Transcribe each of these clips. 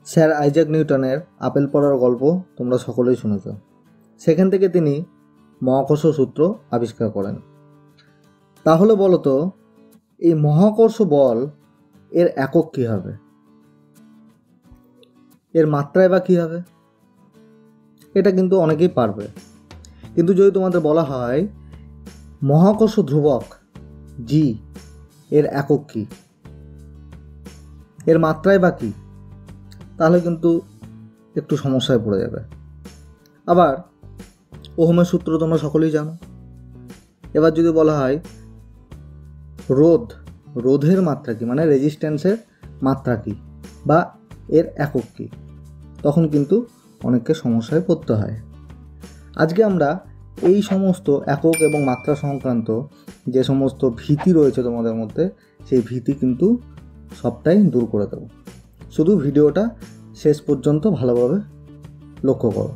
Sir Isaac নিউটনের apple পড়ার গল্প তোমরা সকলেই শুনেছ। সেখান থেকে তিনি মহাকর্ষ সূত্র আবিষ্কার করেন। তাহলে বলো তো, এই মহাকর্ষ বল এর একক কী হবে, এর মাত্রায় বা কী হবে? এটা কিন্তু অনেকেই পারবে, কিন্তু যদি তোমাদের বলা হয় মহাকর্ষ ধ্রুবক জি এর একক কী, এর মাত্রায় বা কী, তাহলে কিন্তু একটু সমস্যায় পড়ে যাবে। আবার ওহমের সূত্র তোমরা সকলেই জানো। এবার যদি বলা হয় রোধের মাত্রা কী, মানে রেজিস্ট্যান্সের মাত্রা কী বা এর একক কী, তখন কিন্তু অনেককে সমস্যায় পড়তে হয়। আজকে আমরা এই সমস্ত একক এবং মাত্রা সংক্রান্ত যে সমস্ত ভীতি রয়েছে তোমাদের মধ্যে, সেই ভীতি কিন্তু সবটাই দূর করে দেব। শুধু ভিডিওটা শেষ পর্যন্ত ভালোভাবে লক্ষ্য করো।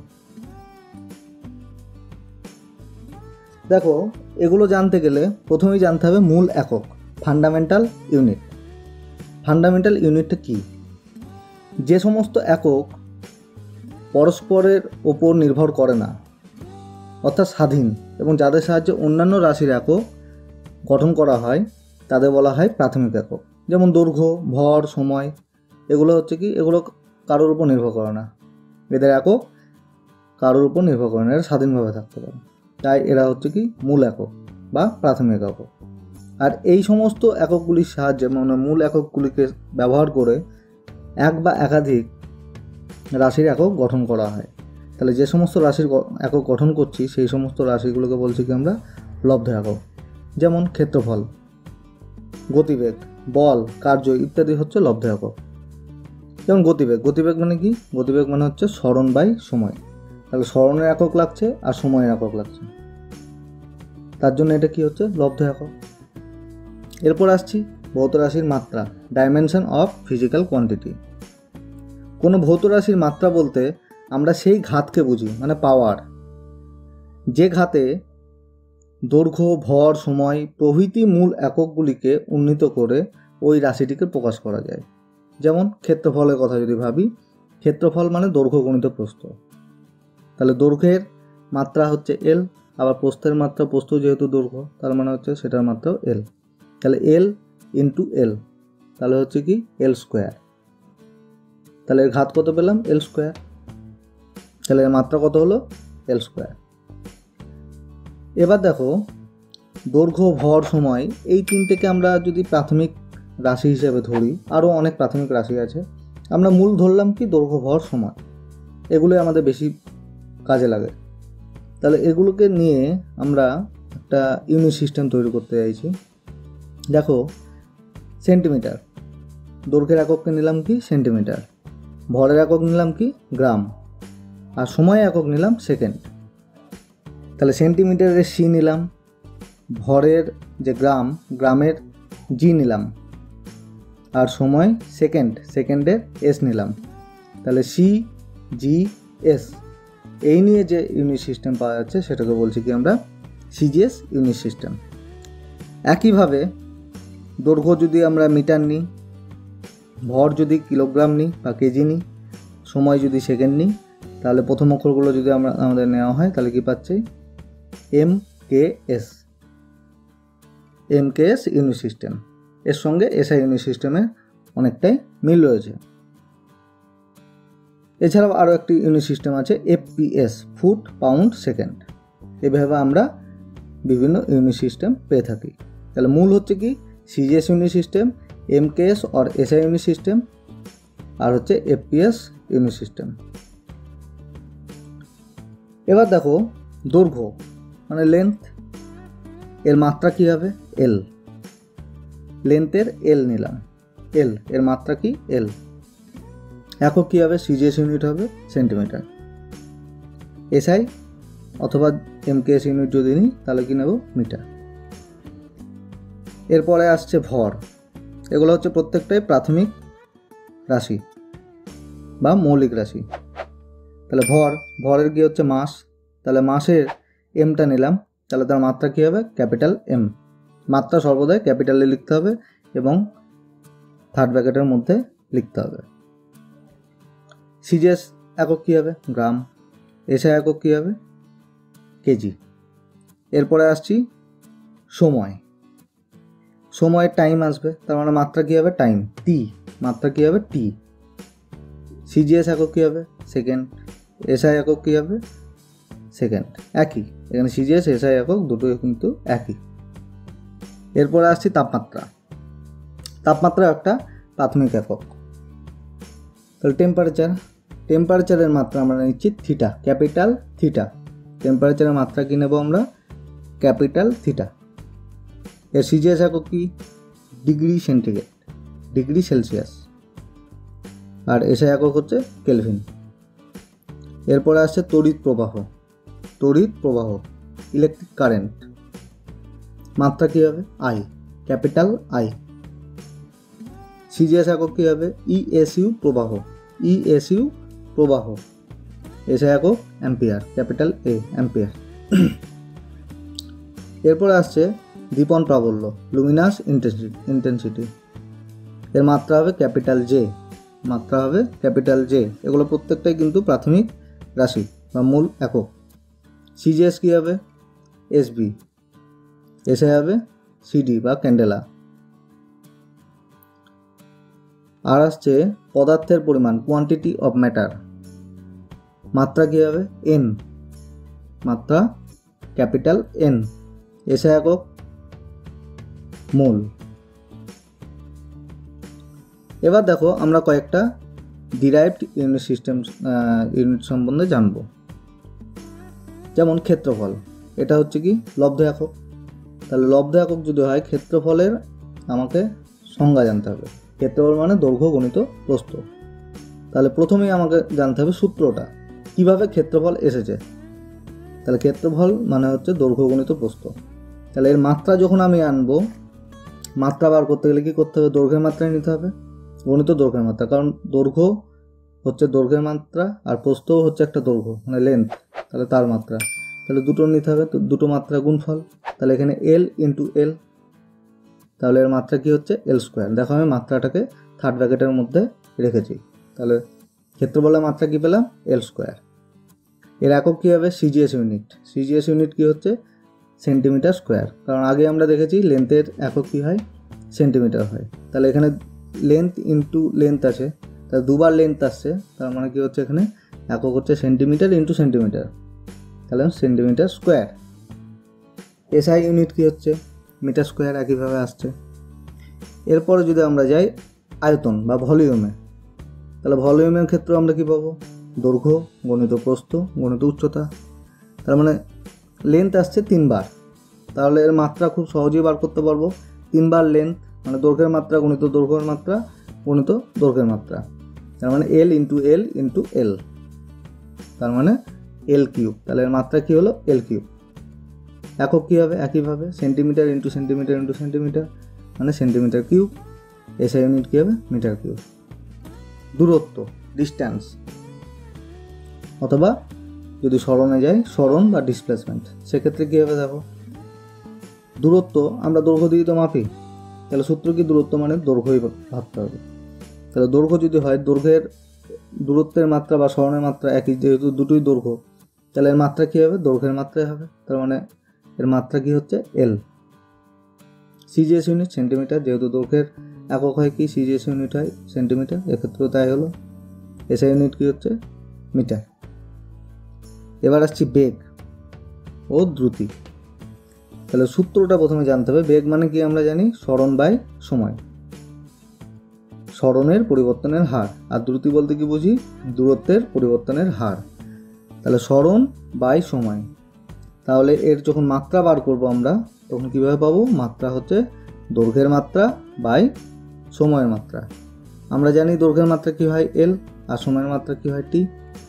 দেখো, এগুলো জানতে গেলে প্রথমেই জানতে হবে মূল একক, ফান্ডামেন্টাল ইউনিট। ফান্ডামেন্টাল ইউনিটটা কী? যে সমস্ত একক পরস্পরের ওপর নির্ভর করে না, অর্থাৎ স্বাধীন, এবং যাদের সাহায্যে অন্যান্য রাশির একক গঠন করা হয়, তাদের বলা হয় প্রাথমিক একক। যেমন দৈর্ঘ্য, ভর, সময়, এগুলো হচ্ছে কি, এগুলো কারোর উপর নির্ভর করে না, এদের একক কারোর উপর নির্ভর করে না, এরা স্বাধীনভাবে থাকতে পারে, তাই এরা হচ্ছে কি মূল একক বা প্রাথমিক একক। আর এই সমস্ত এককগুলির সাহায্যে, মানে মূল এককগুলিকে ব্যবহার করে এক বা একাধিক রাশির একক গঠন করা হয়। তাহলে যে সমস্ত রাশির একক গঠন করছি, সেই সমস্ত রাশিগুলোকে বলছি কি আমরা লব্ধ একক। যেমন ক্ষেত্রফল, গতিবেগ, বল, কার্য ইত্যাদি হচ্ছে লব্ধ একক। যেমন গতিবেগ মানে কি? গতিবেগ মানে হচ্ছে সরণ বাই সময়। তাহলে সরণের একক লাগছে আর সময়ের একক লাগছে, তার জন্য এটা কি হচ্ছে লব্ধ একক। এরপর আসছি ভৌত রাশির মাত্রা, ডাইমেনশন অফ ফিজিক্যাল কোয়ান্টিটি। কোনো ভৌত রাশির মাত্রা বলতে আমরা সেই ঘাতকে বুঝি, মানে পাওয়ার, যে ঘাতে দৈর্ঘ্য, ভর, সময় প্রভৃতি মূল এককগুলিকে উন্নীত করে ওই রাশিটিকে প্রকাশ করা যায়। যেমন ক্ষেত্রফলের কথা যদি ভাবি, ক্ষেত্রফল মানে দৈর্ঘ্য গুণিত প্রস্থ। তাহলে দৈর্ঘ্যের মাত্রা হচ্ছে এল, আবার প্রস্থের মাত্রা, প্রস্থ যেহেতু দৈর্ঘ্য, তার মানে হচ্ছে সেটার মাত্রাও এল। তাহলে এল ইন্টু এল, তাহলে হচ্ছে কি এল স্কোয়ার। তাহলে এর ঘাত কত পেলাম? এল স্কোয়ার। তাহলে এর মাত্রা কত হলো? এল স্কোয়ার। এবার দেখো, দৈর্ঘ্য, ভর, সময় এই তিনটেকে আমরা যদি প্রাথমিক রাশি হিসেবে ধরি, আরও অনেক প্রাথমিক রাশি আছে, আমরা মূল ধরলাম কি দৈর্ঘ্য, ভর, সময়, এগুলোই আমাদের বেশি কাজে লাগে। তাহলে এগুলোকে নিয়ে আমরা একটা ইউনিট সিস্টেম তৈরি করতে চাইছি। দেখো, সেন্টিমিটার, দৈর্ঘ্যের একককে নিলাম কি সেন্টিমিটার, ভরের একক নিলাম কি গ্রাম, আর সময় একক নিলাম সেকেন্ড। তাহলে সেন্টিমিটারের সি নিলাম, ভরের যে গ্রামের জি নিলাম, আর সময় সেকেন্ডের এস নিলাম। তাহলে সি জি এস, এই নিয়ে যে ইউনিট সিস্টেম পাওয়া যাচ্ছে সেটাকে বলছি কি আমরা সিজিএস ইউনিট সিস্টেম। একইভাবে দৈর্ঘ্য যদি আমরা মিটার নিই, ভর যদি কিলোগ্রাম নিই বা কেজি নিই, সময় যদি সেকেন্ড নিই, তাহলে প্রথম অক্ষরগুলো যদি আমাদের নেওয়া হয়, তাহলে কি পাচ্ছি এমকেএস ইউনিট সিস্টেম। এর সঙ্গে এসআই ইউনিট সিস্টেমের অনেকটাই মিল রয়েছে। এছাড়াও আরও একটি ইউনিট সিস্টেম আছে এফপিএস, ফুট পাউন্ড সেকেন্ড। এভাবে আমরা বিভিন্ন ইউনিট সিস্টেম পেয়ে থাকি। তাহলে মূল হচ্ছে কি সিজিএস ইউনিট সিস্টেম, এমকেএস আর এসআই ইউনিট সিস্টেম, আর হচ্ছে এফপিএস ইউনিট সিস্টেম। এবার দেখো, দৈর্ঘ্য মানে লেন্থ, এর মাত্রা কী হবে? এল। লেন্থের এল নিলাম, এল এর মাত্রা কি এল। একক কী হবে? সিজিএস ইউনিট হবে সেন্টিমিটার। এসআই অথবা এমকেএস ইউনিট যদি নিই, তাহলে কি নেব? মিটার। এরপরে আসছে ভর। এগুলো হচ্ছে প্রত্যেকটাই প্রাথমিক রাশি বা মৌলিক রাশি। তাহলে ভরের কি হচ্ছে মাস, তাহলে মাসের এমটা নিলাম, তাহলে তার মাত্রা কী হবে? Capital M. মাত্রা সর্বদাই ক্যাপিটালে লিখতে হবে এবং থার্ড ব্র্যাকেটের মধ্যে লিখতে হবে। সিজিএস একক কী হবে? গ্রাম। এসআই একক কী হবে? কেজি। এরপরে আসছি সময়। সময়ের টাইম আসবে, তার মানে মাত্রা কী হবে? টাইম। টি, মাত্রা কী হবে? টি। সিজিএস একক কী হবে? সেকেন্ড। এসআই একক কী হবে? সেকেন্ড। একই, এখানে সিজিএস এসআই একক দুটোই কিন্তু একই। এরপরে আসছি তাপমাত্রা। তাপমাত্রা একটা প্রাথমিক একক। তাহলে টেম্পারেচারের মাত্রা আমরা নিচ্ছি থিটা, ক্যাপিটাল থিটা। টেম্পারেচারের মাত্রা কী নেব আমরা? Capital theta. এর সিজিএস একক কি? Degree centigrade, degree Celsius. আর এসআই একক হচ্ছে কেলভিন। এরপরে আসছে তড়িৎ প্রবাহ। তড়িৎ প্রবাহ, ইলেকট্রিক কারেন্ট, মাত্রা কী হবে? I, capital I. সিজিএস একক কী হবে? ইএসইউ প্রবাহ, ইএসইউ প্রবাহ। এসআই একক অ্যাম্পিয়ার, ক্যাপিটাল এ, অ্যাম্পিয়ার। এরপরে আসছে দীপন প্রাবল্য, লুমিনাস ইন্টেন্সিটি। এর মাত্রা হবে ক্যাপিটাল জে, মাত্রা হবে ক্যাপিটাল জে। এগুলো প্রত্যেকটাই কিন্তু প্রাথমিক রাশি বা মূল একক। সিজিএস কী হবে? এসবি। এসআই হবে সিডি বা ক্যান্ডেলা। আর আসছে পদার্থের পরিমাণ, কোয়ান্টিটি অফ ম্যাটার। মাত্রা কী হবে? এন, মাত্রা ক্যাপিটাল এন। এসআই একক মোল। এবার দেখো আমরা কয়েকটা ডিরাইভড ইউনিট সিস্টেম ইউনিট সম্বন্ধে জানব। যেমন ক্ষেত্রফল, এটা হচ্ছে কি? লব্ধ একক। তাহলে লব্ধ একক যদি হয়, ক্ষেত্রফলের আমাকে সংজ্ঞা জানতে হবে। ক্ষেত্রফল মানে দৈর্ঘ্য গণিত প্রস্থ। তাহলে প্রথমেই আমাকে জানতে হবে সূত্রটা, কিভাবে ক্ষেত্রফল এসেছে। তাহলে ক্ষেত্রফল মানে হচ্ছে দৈর্ঘ্য গণিত প্রস্থ। তাহলে এর মাত্রা যখন আমি আনবো, মাত্রা বার করতে গেলে কী করতে হবে? দৈর্ঘ্যের মাত্রায় নিতে হবে, গণিত দৈর্ঘ্যের মাত্রা। কারণ দৈর্ঘ্য হচ্ছে দৈর্ঘ্যের মাত্রা, আর প্রস্থও হচ্ছে একটা দৈর্ঘ্য মানে লেন্থ, তাহলে তার মাত্রা। তাহলে দুটো নিতে হবে, তো দুটো মাত্রা গুণফল। তাহলে এখানে এল ইন্টু এল, তাহলে এর মাত্রা কী হচ্ছে? এল স্কোয়ার। দেখো আমি মাত্রাটাকে থার্ড ব্র্যাকেটের মধ্যে রেখেছি। তাহলে ক্ষেত্রফলের মাত্রা কী পেলাম? এল স্কোয়ার। এর একক কী হবে? CGS unit. সিজিএস ইউনিট কী হচ্ছে? Centimetre square. কারণ আগে আমরা দেখেছি লেন্থের একক কী হয়? সেন্টিমিটার হয়। তাহলে এখানে লেন্থ ইন্টু লেন্থ আছে, তাহলে দুবার লেন্থ আসছে, তার মানে কী হচ্ছে? এখানে একক হচ্ছে সেন্টিমিটার ইন্টু সেন্টিমিটার, তাহলে সেন্টিমিটার স্কোয়ার। এসআই ইউনিট কী হচ্ছে? মিটার স্কোয়ার, একইভাবে আসছে। এরপরে যদি আমরা যাই আয়তন বা ভলিউমে, তাহলে ভলিউমের ক্ষেত্রে আমরা কী পাবো? দৈর্ঘ্য গণিত প্রস্থ গণিত উচ্চতা। তার মানে লেন্থ আসছে 3 বার, তাহলে এর মাত্রা খুব সহজেই বার করতে পারবো। 3 বার লেন্থ মানে দৈর্ঘ্যের মাত্রা গণিত দৈর্ঘ্যের মাত্রা গণিত দৈর্ঘ্যের মাত্রা, তার মানে L into L into L, তার মানে এল কিউব। তাহলে এর মাত্রা কী হলো? L cube. একক কী হবে? একইভাবে centimetre into centimetre into centimetre, মানে সেন্টিমিটার কিউব। এসআই ইউনিট কী হবে? Metre cube. দূরত্ব, ডিস্ট্যান্স, অথবা যদি সরণে যাই সরণ বা ডিসপ্লেসমেন্ট, সেক্ষেত্রে কী হবে? দেখো দূরত্ব আমরা দৈর্ঘ্য দিয়ে তো মাপি, তাহলে সূত্র কি? দূরত্ব মানে দৈর্ঘ্যই ভাবতে হবে। তাহলে দৈর্ঘ্য যদি হয়, দূরত্বের মাত্রা বা সরণের মাত্রা একই, যেহেতু দুটোই দৈর্ঘ্য, তাহলে এর মাত্রা কী হবে? দৈর্ঘ্যের মাত্রাই হবে, তার মানে এর মাত্রা কী হচ্ছে? এল। সিজিএস ইউনিট সেন্টিমিটার, যেহেতু দৈর্ঘ্যের একক হয় কি? সিজিএস ইউনিট হয় সেন্টিমিটার, এক্ষেত্রেও তাই হলো। এসআই ইউনিট কী হচ্ছে? মিটার। এবার আসছি বেগ ও দ্রুতি। তাহলে সূত্রটা প্রথমে জানতে হবে। বেগ মানে কি আমরা জানি? সরণ বাই সময়, সরণের পরিবর্তনের হার। আর দ্রুতি বলতে কি বুঝি? দূরত্বের পরিবর্তনের হার। তাহলে সরণ বাই সময়। তাহলে এর যখন মাত্রা বার করব আমরা, তখন কীভাবে পাবো? মাত্রা হচ্ছে দৈর্ঘ্যের মাত্রা বাই সময়ের মাত্রা। আমরা জানি দৈর্ঘ্যের মাত্রা কী হয়? এল, আর সময়ের মাত্রা কী হয়? টি।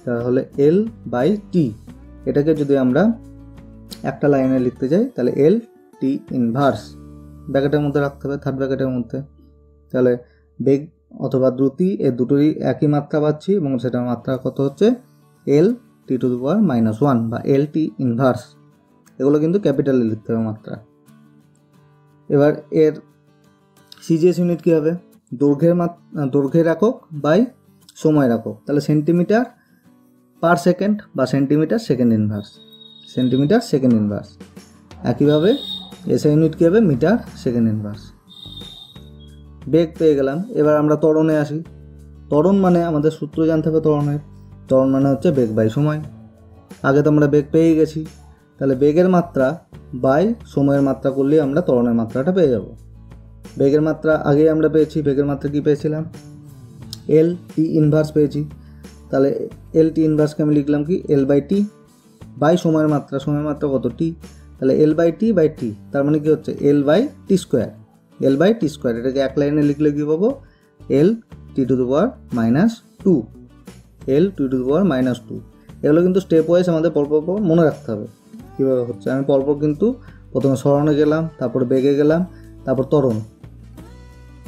তাহলে এল বাই টি। এটাকে যদি আমরা একটা লাইনে লিখতে যাই, তাহলে এল টি ইনভার্স ব্র্যাকেটের মধ্যে রাখতে হবে, থার্ড ব্র্যাকেটের মধ্যে। তাহলে বেগ অথবা দ্রুতি এর দুটোরই একই মাত্রা পাচ্ছি, এবং সেটার মাত্রা কত হচ্ছে? এল টি টু দি পাওয়ার -1 বা এল টি ইনভার্স। এগুলো কিন্তু ক্যাপিটালে লিখতে হবে মাত্রা। এবার এর সিজিএস ইউনিট কী হবে? দৈর্ঘ্যের একক বাই সময়ের একক, তাহলে সেন্টিমিটার পার সেকেন্ড বা centimetre second inverse, centimetre second inverse. একইভাবে এসআই ইউনিট কী হবে, মিটার সেকেন্ড ইনভার্স। বেগ পেয়ে গেলাম। এবার আমরা ত্বরণে আসি। ত্বরণ মানে আমাদের সূত্র জানতে হবে ত্বরণের। ত্বরণ মানে হচ্ছে বেগ বাই সময়। আগে তো আমরা বেগ পেয়ে গেছি, তাহলে বেগের মাত্রা বাই সময়ের মাত্রা করলেই আমরা ত্বরণের মাত্রাটা পেয়ে যাব। বেগের মাত্রা আগেই আমরা পেয়েছি। বেগের মাত্রা কী পেয়েছিলাম, এল টি ইনভার্স পেয়েছি। তাহলে এল টি ইনভার্সকে আমি লিখলাম কি, এল বাই টি বাই সময়ের মাত্রা। সময়ের মাত্রা কত, টি, তাহলে এল বাই টি, তার মানে কি হচ্ছে L by T square, L by T square. এটাকে এক লাইনে লিখলে কী পাবো, L T to the power minus two, L T to the power minus two. এগুলো কিন্তু স্টেপ ওয়াইজ আমাদের পরপর মনে রাখতে হবে কীভাবে হচ্ছে। আমি পরপর কিন্তু প্রথমে সরণে গেলাম, তারপরে বেগে গেলাম, তারপর ত্বরণ।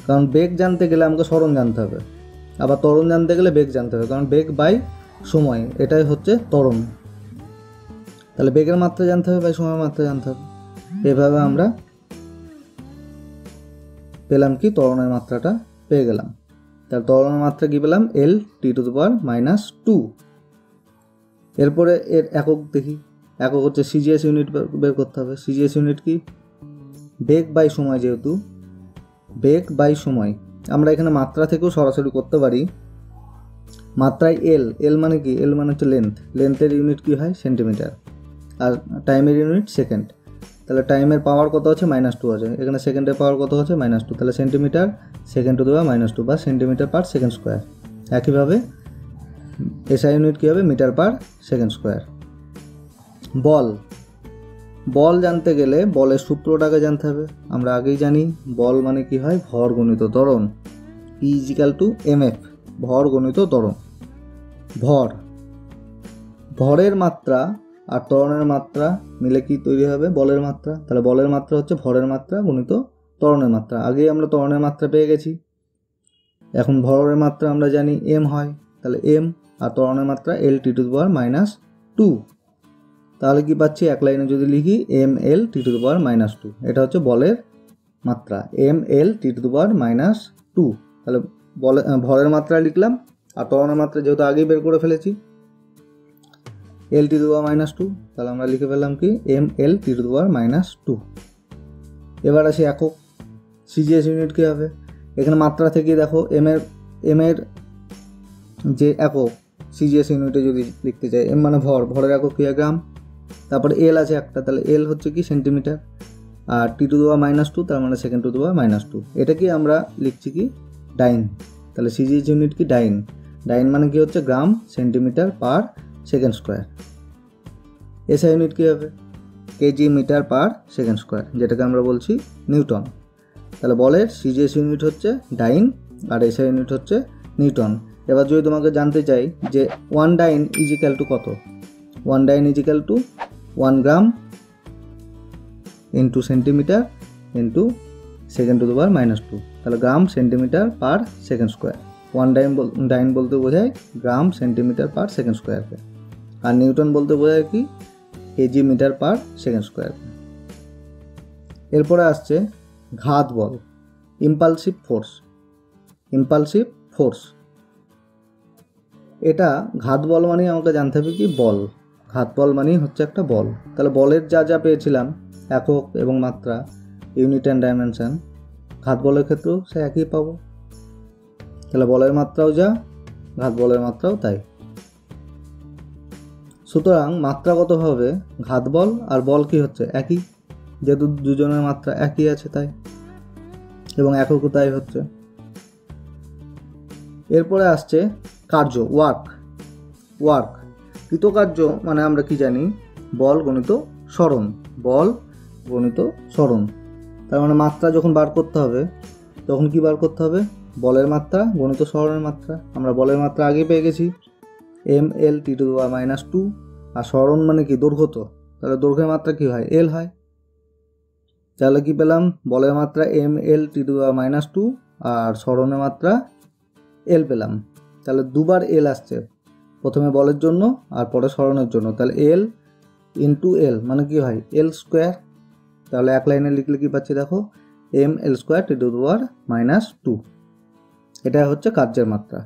কারণ বেগ জানতে গেলে আমাকে সরণ জানতে হবে, আবার ত্বরণ জানতে গেলে বেগ জানতে হবে, কারণ বেগ বাই সময় এটাই হচ্ছে ত্বরণ। তাহলে বেগের মাত্রা জানতে হবে বাই সময়ের মাত্রা জানতে হবে। এভাবে আমরা পেলাম কি, ত্বরণের মাত্রাটা পেয়ে গেলাম। তাহলে ত্বরণের মাত্রা কী পেলাম, L T to the power minus two. এরপরে এর একক দেখি। একক হচ্ছে সিজিএস ইউনিট বের করতে হবে। সিজিএস ইউনিট কি, বেগ বাই সময়। যেহেতু বেগ বাই সময়, আমরা এখানে মাত্রা থেকেও সরাসরি করতে পারি। মাত্রায় এল, এল মানে কি, এল মানে হচ্ছে লেন্থ, লেন্থের ইউনিট কী হয়, সেন্টিমিটার। আর টাইমের ইউনিট সেকেন্ড। তাহলে টাইমের পাওয়ার কত আছে, মাইনাস টু আছে। এখানে সেকেন্ডের পাওয়ার কত আছে, মাইনাস টু। তাহলে centimetre second to the power minus two বা সেন্টিমিটার পার সেকেন্ড স্কোয়ার। একইভাবে এসআই ইউনিট কী হবে, মিটার পার সেকেন্ড স্কোয়ার। বল, বল জানতে গেলে বলের সূত্রটাকে জানতে হবে। আমরা আগেই জানি বল মানে কি হয়, ভর গণিত ত্বরণ, P equal to M F, ভর গণিত ত্বরণ। ভর, ভরের মাত্রা আর ত্বরণের মাত্রা মিলে কি তৈরি হবে, বলের মাত্রা। তাহলে বলের মাত্রা হচ্ছে ভরের মাত্রা গুণিত ত্বরণের মাত্রা। আগেই আমরা ত্বরণের মাত্রা পেয়ে গেছি, এখন ভরের মাত্রা আমরা জানি এম হয়। তাহলে এম আর ত্বরণের মাত্রা L T to the power minus two. তাহলে কি পাচ্ছি, এক লাইনে যদি লিখি, M L T to the power minus two. এটা হচ্ছে বলের মাত্রা, M L T to the power minus two. তাহলে ভরের মাত্রা লিখলাম, আর ত্বরণের মাত্রা যেহেতু আগেই বের করে ফেলেছি, L T to the power minus two. তাহলে আমরা লিখে ফেললাম কি, M L T to the power minus two. এবার আসি একক। সিজিএস ইউনিট কী হবে, এখানে মাত্রা থেকে দেখো এম এর যে একক সিজিএস ইউনিটে যদি লিখতে চাই, এম মানে ভর, ভরের একক কি, গ্রাম। তারপরে এল আছে একটা, তাহলে এল হচ্ছে কি সেন্টিমিটার। আর T to the power minus two, তার মানে second to the power minus two. এটা কি আমরা লিখছি কি, ডাইন। তাহলে সিজিএস ইউনিট কি, ডাইন। ডাইন মানে কি হচ্ছে gram centimetre per second square. SI unit কী হবে, KG metre per second square, যেটাকে আমরা বলছি নিউটন। তাহলে বলের সিজিএস ইউনিট হচ্ছে ডাইন আর এসআই ইউনিট হচ্ছে নিউটন। এবার যদি তোমাকে জানতে চাই যে ওয়ান ডাইন ইজিক্যাল টু কত, one dyne equal to 1 gram into centimetre into second to the power minus two. তাহলে gram centimetre per second square. One dyne বলতে বোঝায় গ্রাম সেন্টিমিটার পার সেকেন্ড স্কোয়ারকে, আর নিউটন বলতে বোঝায় কি, কেজি মিটার পার সেকেন্ড স্কোয়ারকে। এরপরে আসছে ঘাত বল, ইম্পালসিভ ফোর্স। ইম্পালসিভ ফোর্স, এটা ঘাত বল মানেই আমাকে জানতে হবে কি, বল। ঘাত বল মানেই হচ্ছে একটা বল। তাহলে বলের যা যা পেয়েছিলাম একক এবং মাত্রা, ইউনিট অ্যান্ড ডাইমেনশন, ঘাত বলের ক্ষেত্রেও সে একই পাবো। তাহলে বলের মাত্রাও যা, ঘাত বলের মাত্রাও তাই। সুতরাং মাত্রাগতভাবে ঘাত বল আর বল কি হচ্ছে, একই, যেহেতু দুজনের মাত্রা একই আছে তাই, এবং এককও তাই হচ্ছে। এরপরে আসছে কার্য, ওয়ার্ক। ওয়ার্ক, কৃতকার্য মানে আমরা কি জানি, বল গণিত সরণ, বল গণিত সরণ। তার মানে মাত্রা যখন বার করতে হবে তখন কি বার করতে হবে, বলের মাত্রা গণিত সরণের মাত্রা। আমরা বলের মাত্রা আগে পেয়ে গেছি, M L T to the power minus two. আর সরণ মানে কি, দৈর্ঘ্য। তো তাহলে দৈর্ঘ্যের মাত্রা কি হয়, এল হয়। তাহলে কি পেলাম, বলের মাত্রা M L T to the power minus two আর সরণের মাত্রা এল পেলাম। তাহলে দুবার এল আসছে, প্রথমে বলের জন্য আর পরে সরণের জন্য। তাহলে এল ইন্টু এল মানে কি হয়, এল স্কোয়ার। তাহলে এক লাইনে লিখলে কি পাচ্ছি দেখো, M L square T to the power minus two. এটা হচ্ছে কার্যের মাত্রা।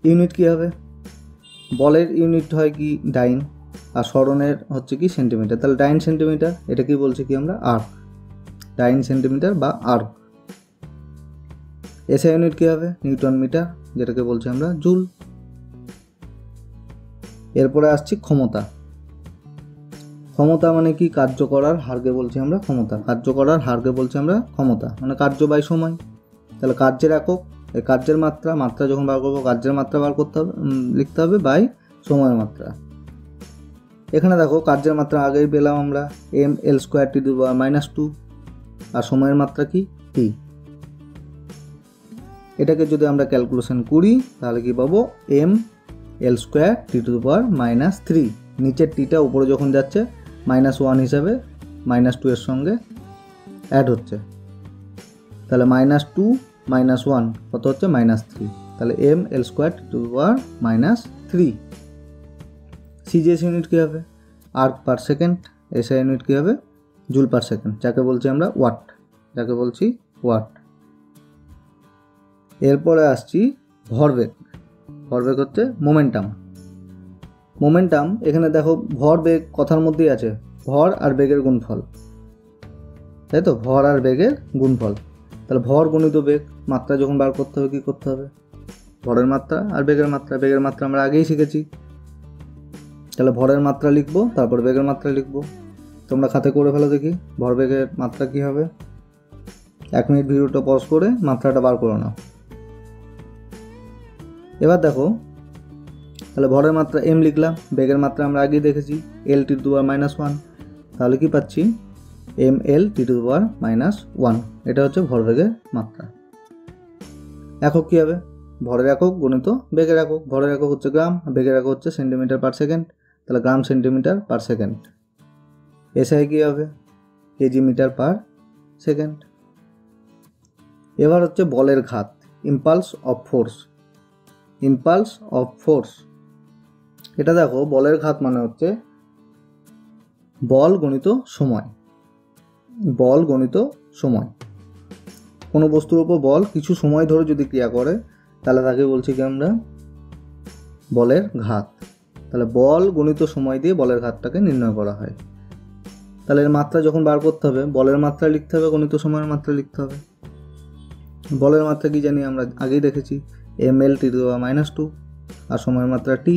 ইউনিট কী হবে? বলের ইউনিট হয় কি ডাইন, আর সরণের হচ্ছে কি সেন্টিমিটার। তাহলে ডাইন সেন্টিমিটার, এটা কি বলছি কি আমরা? আর্ক। ডাইন সেন্টিমিটার বা আর্ক। এসআই ইউনিট কী হবে? নিউটন মিটার, যেটাকে বলছি আমরা জুল। এরপরে আসছি ক্ষমতা। ক্ষমতা মানে কি? কার্য করার হারকে বলছি আমরা ক্ষমতা। কার্য করার হারকে বলছি আমরা ক্ষমতা, মানে কার্য বাই সময়। তাহলে কার্যের একক, এই কার্যের মাত্রা, মাত্রা যখন বার করবো কার্যের মাত্রা বার করতে হবে, লিখতে হবে বাই সময়ের মাত্রা। এখানে দেখো কার্যের মাত্রা আগেই পেলাম আমরা mL²T⁻², আর সময়ের মাত্রা কি? টি। এটাকে যদি আমরা ক্যালকুলেশন করি তাহলে কি পাবো? mL²T⁻³ নিচের টিটা উপরে যখন যাচ্ছে -1 হিসাবে -2 এর সঙ্গে অ্যাড হচ্ছে, তাহলে -2 -1 কত হচ্ছে? -3। তাহলে mL²T⁻³ সিজিএস ইউনিট কী হবে? Erg per second. SI unit কী হবে? জুল পার সেকেন্ড, যাকে বলছি আমরা ওয়াট, যাকে বলছি ওয়াট। এরপরে আসছি ভরবেগ। ভরবেগ হচ্ছে মোমেন্টাম। মোমেন্টাম, এখানে দেখো ভরবেগ কথার মধ্যেই আছে, ভর আর বেগের গুণফল, তাই তো? ভর আর বেগের গুণফল। তাহলে ভর গুণিত বেগ, মাত্রা যখন বার করতে হবে কী করতে হবে? ভরের মাত্রা আর বেগের মাত্রা। বেগের মাত্রা আমরা আগেই শিখেছি, তাহলে ভরের মাত্রা লিখবো, তারপর বেগের মাত্রা লিখবো। তোমরা খাতে করে ফেলো দেখি ভরবেগের মাত্রা কী হবে। 1 মিনিট ভিডিওটা পজ করে মাত্রাটা বার করে নাও। এবার দেখো, তাহলে ভরের মাত্রা m লিখলাম, বেগের মাত্রা আমরা আগেই দেখেছি L⁻⁻1, তাহলে কি পাচ্ছি? mL⁻⁻1। এটা হচ্ছে ভরবেগের মাত্রা। একক কী হবে? ভরের একক গুণিত বেগের একক। ভরের একক হচ্ছে গ্রাম, বেগের একক হচ্ছে সেন্টিমিটার পার সেকেন্ড, তাহলে gram centimetre per second. SI কী হবে? KG metre per second. এবার হচ্ছে বলের ঘাত, impulse of force. Impulse of force, এটা দেখো বলের ঘাত মানে হচ্ছে বল গণিত সময়। বল গণিত সময়। কোনো বস্তুর উপর বল কিছু সময় ধরে যদি ক্রিয়া করে তাহলে তাকে বলছি কি আমরা? বলের ঘাত। তাহলে বল গণিত সময় দিয়ে বলের ঘাতটাকে নির্ণয় করা হয়। তাহলে এর মাত্রা যখন বার করতে হবে বলের মাত্রা লিখতে হবে, গণিত সময়ের মাত্রা লিখতে হবে। বলের মাত্রা কি জানি আমরা আগেই দেখেছি, mL⁻², আর সময়ের মাত্রা টি।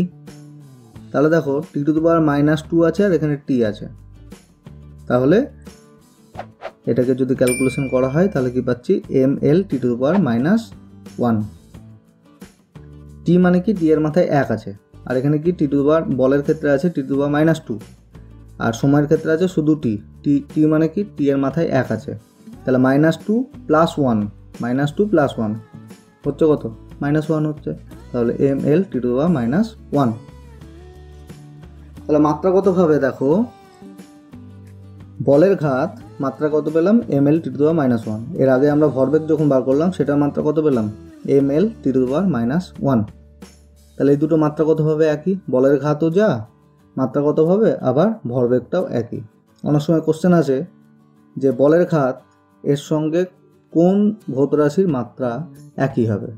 তাহলে দেখো T⁻² আছে আর এখানে টি আছে, তাহলে এটাকে যদি ক্যালকুলেশন করা হয় তাহলে কি পাচ্ছি? mL⁻⁻1। টি মানে কি? টি এর মাথায় 1 আছে, আর এখানে কি বলের ক্ষেত্রে আছে T⁻², আর সময়ের ক্ষেত্রে আছে শুধু টি। টি মানে কি? টি এর মাথায় 1 আছে, তাহলে -2 + 1, -2 + 1 হচ্ছে কত? -1 হচ্ছে, তাহলে mL⁻⁻1। তাহলে মাত্রা কত হবে? দেখো বলের ঘাত মাত্রা কত পেলাম? mL⁻⁻1। এর আগে আমরা ভরবেগ যখন বার করলাম সেটার মাত্রা কত পেলাম? mL⁻⁻1। তাহলে এই দুটো মাত্রা কত হবে? একই। বলের ঘাতও যা মাত্রা কত হবে, আবার ভরবেগটাও একই। অনেক সময় কোশ্চেন আছে যে বলের ঘাত এর সঙ্গে কোন ভৌত রাশির মাত্রা একই হবে।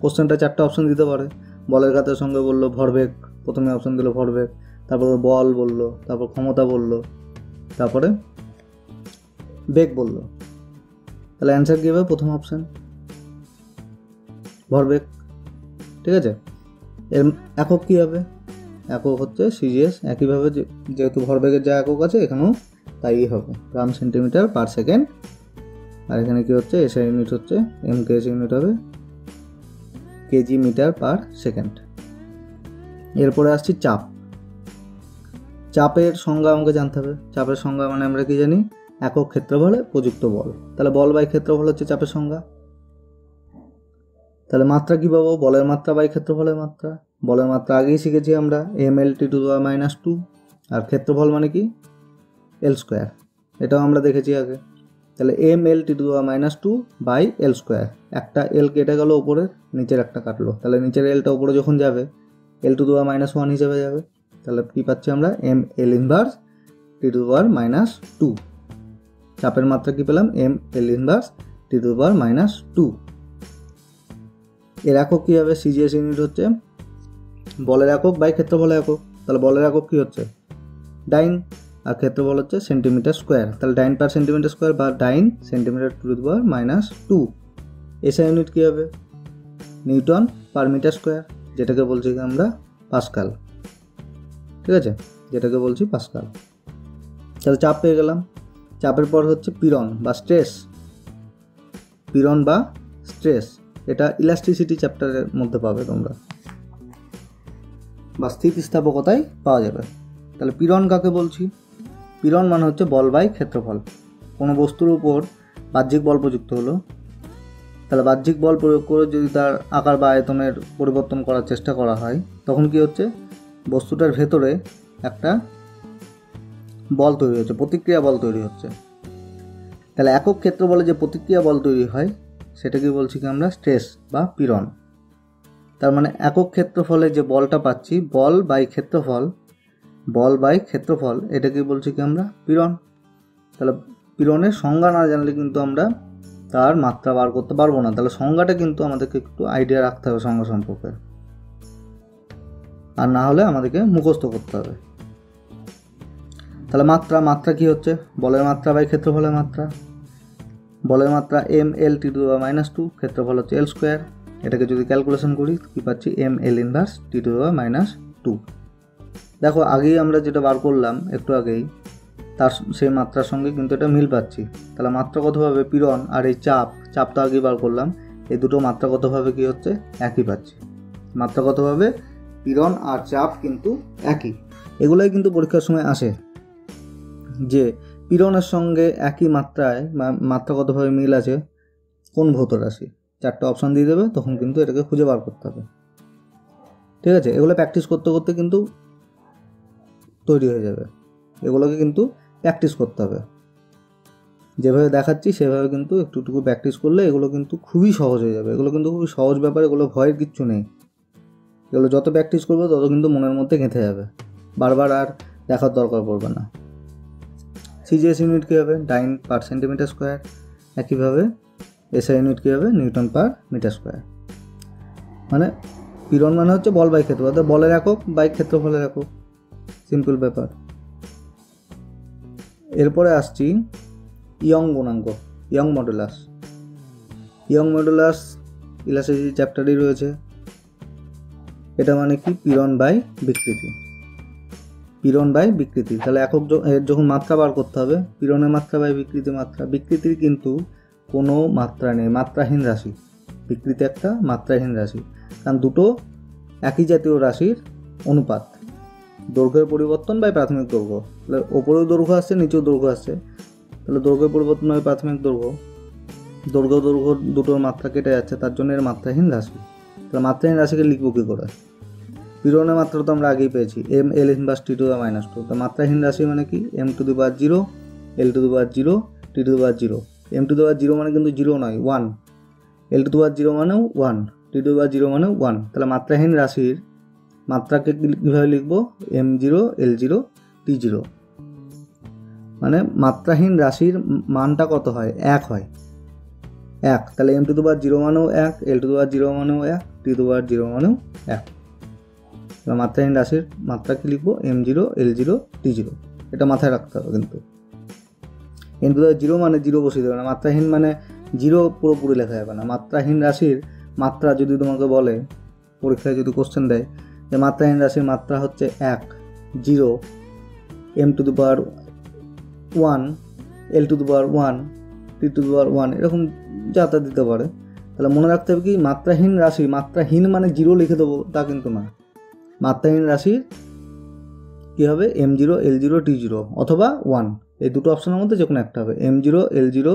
কোশ্চেনটা 4টা অপশন দিতে পারে। বলের ঘাতের সঙ্গে বললো ভরবেগ, প্রথমে অপশন দিল ভরবেগ, তারপরে বল বললো, তারপর ক্ষমতা বললো, তারপরে বেগ বললো। তাহলে অ্যান্সার কী হবে? প্রথম অপশান, ভরবেগ। ঠিক আছে। এর একক কী হবে? একক হচ্ছে সিজিএস। একইভাবে যেহেতু ভরবেগের যা একক আছে এখানেও তাই হবে, গ্রাম সেন্টিমিটার পার সেকেন্ড। আর এখানে কি হচ্ছে? এসআই ইউনিট হচ্ছে mKs ইউনিট হবে কেজি মিটার পার সেকেন্ড। এরপরে আসছি চাপ। চাপের সংজ্ঞা আমাকে জানতে হবে। চাপের সংজ্ঞা মানে আমরা কি জানি? একক ক্ষেত্রফলে প্রযুক্ত বল। তাহলে বল বাই ক্ষেত্রফল হচ্ছে চাপের সংজ্ঞা। তাহলে মাত্রা কী পাবো? বলের মাত্রা বাই ক্ষেত্রফলের মাত্রা। বলের মাত্রা আগেই শিখেছি আমরা mL⁻², আর ক্ষেত্রফল মানে কি? L², এটাও আমরা দেখেছি আগে। তাহলে mL⁻² বাই L², একটা L কেটে গেল ওপরের, নিচের একটা কাটলো, তাহলে নিচের Lটা ওপরে যখন যাবে L⁻⁻1 হিসেবে যাবে। তাহলে কী পাচ্ছি আমরা? mL⁻²। চাপের মাত্রা কী পেলাম? mL⁻²। এর একক কী হবে? সিজিএস ইউনিট হচ্ছে বলের একক বাই ক্ষেত্রফলের একক। তাহলে বলের একক কী হচ্ছে? ডাইন, আর ক্ষেত্রফল হচ্ছে সেন্টিমিটার স্কোয়ার। তাহলে ডাইন পার সেন্টিমিটার স্কোয়ার বা dyne centimetre to the power -2। SI unit কী হবে? নিউটন পার মিটার স্কোয়ার, যেটাকে বলছি আমরা পাস্কাল। ঠিক আছে, যেটাকে বলছি পাস্কাল। তাহলে চাপ পেয়ে গেলাম। চাপের পর হচ্ছে পীড়ন বা স্ট্রেস। পীড়ন বা স্ট্রেস, এটা ইলাস্টিসিটি চ্যাপ্টারের মধ্যে পাবে তোমরা, বা স্থিতিস্থাপকতায় পাওয়া যাবে। তাহলে পীড়ন কাকে বলছি? পীড়ন মানে হচ্ছে বল বাই ক্ষেত্রফল। কোনো বস্তুর উপর বাহ্যিক বল প্রযুক্ত হলো, তাহলে বাহ্যিক বল প্রয়োগ করে যদি তার আকার বা আয়তনের পরিবর্তন করার চেষ্টা করা হয়, তখন কি হচ্ছে? বস্তুটার ভেতরে একটা বল তৈরি হচ্ছে, প্রতিক্রিয়া বল তৈরি হচ্ছে। তাহলে একক ক্ষেত্রফলে যে প্রতিক্রিয়া বল তৈরি হয় সেটাকে বলছি কি আমরা? স্ট্রেস বা পীড়ন। তার মানে একক ক্ষেত্রফলে যে বলটা পাচ্ছি, বল বাই ক্ষেত্রফল, এটাকে বলছি কি আমরা? পীড়ন। তাহলে পীড়নের সংজ্ঞা না জানলে কিন্তু আমরা তার মাত্রা বার করতে পারবো না। তাহলে সংজ্ঞাটা কিন্তু আমাদেরকে একটু আইডিয়া রাখতে হবে সংজ্ঞা সম্পর্কে, আর না হলে আমাদেরকে মুখস্থ করতে হবে। তাহলে মাত্রা কি হচ্ছে? বলের মাত্রা বাই ক্ষেত্রফলের মাত্রা। বলের মাত্রা ml (t⁻²), ক্ষেত্রফল হচ্ছে l স্কোয়ার। এটাকে যদি ক্যালকুলেশন করি কি পাচ্ছি? ml inverse t⁻²। দেখো আগেই আমরা যেটা বার করলাম একটু আগেই, তার সেই মাত্রার সঙ্গে কিন্তু এটা মিল পাচ্ছি। তাহলে মাত্রাগতভাবে পীড়ন আর এই চাপটা আগেই বার করলাম, এই দুটো মাত্রাগতভাবে কি হচ্ছে? একই পাচ্ছি। মাত্রাগতভাবে পীড়ন আর চাপ কিন্তু একই। এগুলোই কিন্তু পরীক্ষার সময় আসে, যে পীড়নের সঙ্গে একই মাত্রায় মাত্রাগতভাবে মিল আছে কোন ভৌত রাশি। 4টে অপশান দিয়ে দেবে, তখন কিন্তু এটাকে খুঁজে বার করতে হবে। ঠিক আছে, এগুলো প্র্যাকটিস করতে করতে কিন্তু তৈরি হয়ে যাবে। এগুলোকে কিন্তু প্র্যাকটিস করতে হবে। যেভাবে দেখাচ্ছি সেভাবে কিন্তু একটু প্র্যাকটিস করলে এগুলো কিন্তু খুবই সহজ হয়ে যাবে। এগুলো কিন্তু খুবই সহজ ব্যাপার, এগুলো ভয়ের কিচ্ছু নেই। এগুলো যত প্র্যাকটিস করবে তত কিন্তু মনের মধ্যে গেঁথে যাবে, বারবার আর দেখার দরকার পড়বে না। সিজিএস ইউনিট কী হবে? Dyne per centimetre square. একইভাবে এসআই ইউনিট কী হবে? নিউটন পার মিটার স্কোয়ার। মানে পীড়ন মানে হচ্ছে বল বাই ক্ষেত্রফল, অর্থাৎ বলের একক বাই ক্ষেত্রফলের একক। সিম্পল ব্যাপার। এরপরে আসছি ইয়ং গুণাঙ্ক, Young modulus. Young modulus elasticity চ্যাপ্টারই রয়েছে। এটা মানে কি? পীড়ন বাই বিকৃতি। পীড়ন বাই বিকৃতি। তাহলে একক যখন মাত্রা বার করতে হবে, পীড়নের মাত্রা বাই বিকৃতি মাত্রা। বিকৃতির কিন্তু কোনো মাত্রা নেই, মাত্রাহীন রাশি। বিকৃতি একটা মাত্রাহীন রাশি, কারণ দুটো একই জাতীয় রাশির অনুপাত। দৈর্ঘ্যের পরিবর্তন বাই প্রাথমিক দৈর্ঘ্য। তাহলে ওপরেও দৈর্ঘ্য আসছে, নিচেও দৈর্ঘ্য আসছে, তাহলে দৈর্ঘ্যের পরিবর্তন বাই প্রাথমিক দৈর্ঘ্য। দৈর্ঘ্য দুটোর মাত্রা কেটে যাচ্ছে, তার জন্য এর মাত্রাহীন রাশি। তাহলে মাত্রাহীন রাশিকে লিখবো কী করে? পীড়নের মাত্রা তো আমরা আগেই পেয়েছি, ml ইনভার্স t⁻²। তো মাত্রাহীন রাশি মানে কি? m⁻0, l⁻0, t⁻0। m⁻0 মানে কিন্তু 0 নয়, 1। l⁻0 মানেও 1, t⁻0 মানেও 1। তাহলে মাত্রাহীন রাশির মাত্রাকে কীভাবে লিখবো? m0, l0, t0। মানে মাত্রাহীন রাশির মানটা কত হয়? 1 হয়, 1। তাহলে m⁻0 মানেও 1, l⁻0 মানেও 1, t⁻0 মানেও 1। মাত্রাহীন রাশির মাত্রাকে লিখবো m0, l0, t0। এটা মাথায় রাখতে হবে কিন্তু। m⁻0 মানে 0 বসিয়ে দেবে না। মাত্রাহীন মানে 0 পুরোপুরি লেখা যাবে না। মাত্রাহীন রাশির মাত্রা যদি তোমাকে বলে, পরীক্ষায় যদি কোশ্চেন দেয় যে মাত্রাহীন রাশির মাত্রা হচ্ছে 1, 0, m⁻1, l⁻1, t⁻1, এরকম যাতা দিতে পারে। তাহলে মনে রাখতে হবে কি? মাত্রাহীন রাশি, মাত্রাহীন মানে 0 লিখে দেবো তা কিন্তু না। মাত্রাহীন রাশির কী হবে? m0, l0, t0 অথবা 1, এই দুটো অপশনের মধ্যে যে কোনো একটা হবে। m0, l0,